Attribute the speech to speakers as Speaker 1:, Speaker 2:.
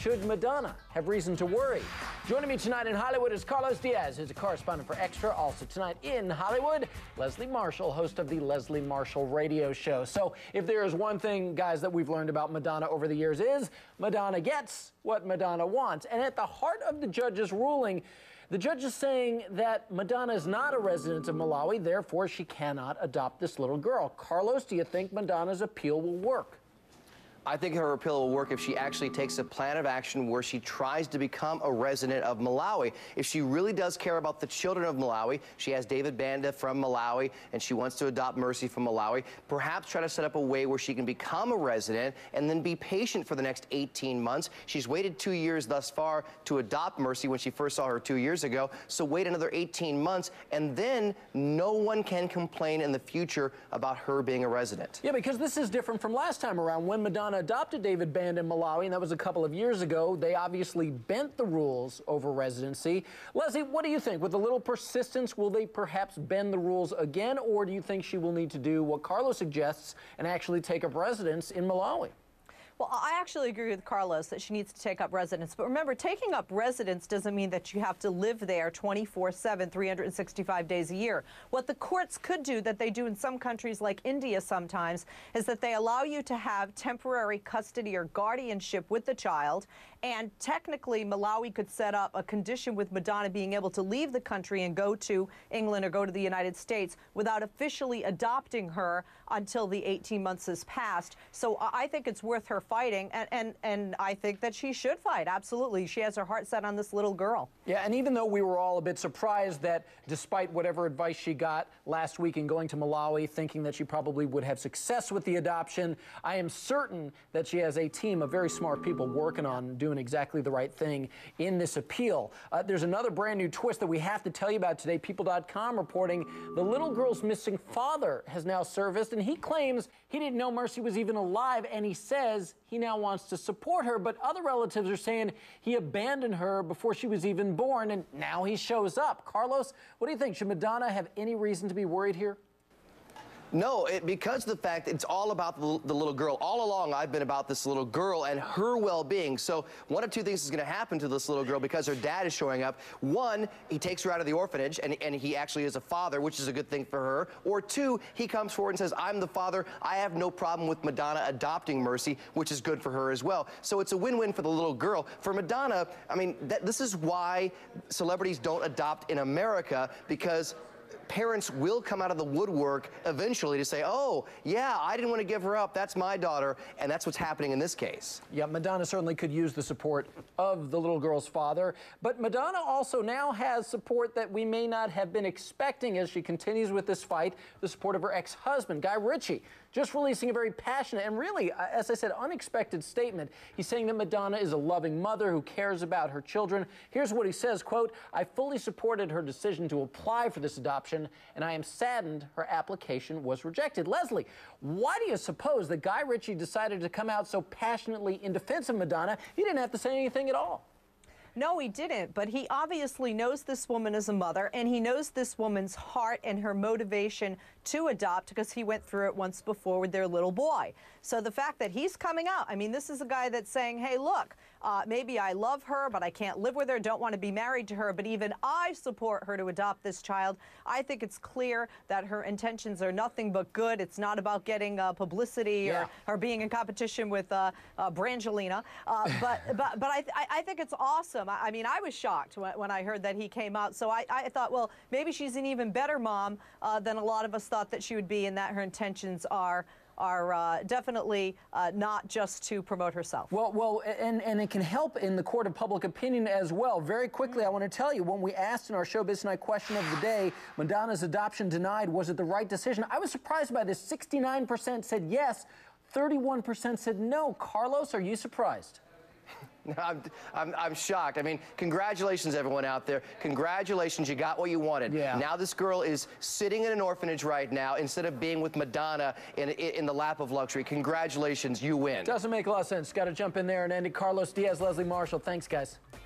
Speaker 1: should Madonna have reason to worry? Joining me tonight in Hollywood is Carlos Diaz, who's a correspondent for Extra. Also tonight in Hollywood, Leslie Marshall, host of the Leslie Marshall Radio Show. So if there is one thing, guys, that we've learned about Madonna over the years is Madonna gets what Madonna wants. And at the heart of the judge's ruling, the judge is saying that Madonna is not a resident of Malawi, therefore she cannot adopt this little girl. Carlos, do you think Madonna's appeal will work?
Speaker 2: I think her appeal will work if she actually takes a plan of action where she tries to become a resident of Malawi. If she really does care about the children of Malawi, she has David Banda from Malawi, and she wants to adopt Mercy from Malawi, perhaps try to set up a way where she can become a resident and then be patient for the next 18 months. She's waited 2 years thus far to adopt Mercy when she first saw her 2 years ago, so wait another 18 months, and then no one can complain in the future about her being a resident.
Speaker 1: Yeah, because this is different from last time around when Madonna adopted David Banda in Malawi, and that was a couple of years ago. They obviously bent the rules over residency. Leslie, what do you think? With a little persistence, will they perhaps bend the rules again, or do you think she will need to do what Carlos suggests and actually take up residence in Malawi?
Speaker 3: Well, I actually agree with Carlos that she needs to take up residence. But remember, taking up residence doesn't mean that you have to live there 24/7, 365 days a year. What the courts could do, that they do in some countries like India sometimes, is that they allow you to have temporary custody or guardianship with the child. And technically, Malawi could set up a condition with Madonna being able to leave the country and go to England or go to the United States without officially adopting her until the 18 months has passed. So I think it's worth her fighting, and I think that she should fight. Absolutely. She has her heart set on this little girl.
Speaker 1: Yeah, and even though we were all a bit surprised that despite whatever advice she got last week in going to Malawi, thinking that she probably would have success with the adoption, I am certain that she has a team of very smart people working on doing exactly the right thing in this appeal. There's another brand new twist that we have to tell you about today. People.com reporting the little girl's missing father has now surfaced, and he claims he didn't know Mercy was even alive, and he says he now wants to support her, but other relatives are saying he abandoned her before she was even born, and now he shows up. Carlos, what do you think? Should Madonna have any reason to be worried here?
Speaker 2: No, because of the fact it's all about the little girl. All along, I've been about this little girl and her well-being. So one of two things is going to happen to this little girl because her dad is showing up. One, he takes her out of the orphanage, and he actually is a father, which is a good thing for her. Or two, he comes forward and says, I'm the father. I have no problem with Madonna adopting Mercy, which is good for her as well. So it's a win-win for the little girl. For Madonna, I mean, this is why celebrities don't adopt in America, because parents will come out of the woodwork eventually to say, oh, yeah, I didn't want to give her up. That's my daughter. And that's what's happening in this case.
Speaker 1: Yeah, Madonna certainly could use the support of the little girl's father. But Madonna also now has support that we may not have been expecting as she continues with this fight, the support of her ex-husband, Guy Ritchie, just releasing a very passionate and really, as I said, unexpected statement. He's saying that Madonna is a loving mother who cares about her children. Here's what he says, quote, I fully supported her decision to apply for this adoption, and I am saddened her application was rejected. Leslie, why do you suppose that Guy Ritchie decided to come out so passionately in defense of Madonna? He didn't have to say anything at all.
Speaker 3: No, he didn't, but he obviously knows this woman as a mother, and he knows this woman's heart and her motivation to adopt, because he went through it once before with their little boy. So the fact that he's coming out, I mean, this is a guy that's saying, hey, look, maybe I love her, but I can't live with her, don't want to be married to her, but even I support her to adopt this child. I think it's clear that her intentions are nothing but good. It's not about getting publicity or being in competition with Brangelina. But I think it's awesome. I mean, I was shocked when I heard that he came out. So I thought, well, maybe she's an even better mom than a lot of us thought that she would be, and that her intentions are definitely not just to promote herself.
Speaker 1: Well, and it can help in the court of public opinion as well. Very quickly, I want to tell you, when we asked in our Showbiz Tonight question of the day, Madonna's adoption denied, was it the right decision? I was surprised by this. 69% said yes, 31% said no. Carlos, are you surprised?
Speaker 2: I'm shocked. I mean, congratulations, everyone out there. Congratulations, you got what you wanted.
Speaker 1: Yeah.
Speaker 2: Now this girl is sitting in an orphanage right now instead of being with Madonna in the lap of luxury. Congratulations, you win.
Speaker 1: Doesn't make a lot of sense. Got to jump in there and end it. Carlos Diaz, Leslie Marshall. Thanks, guys.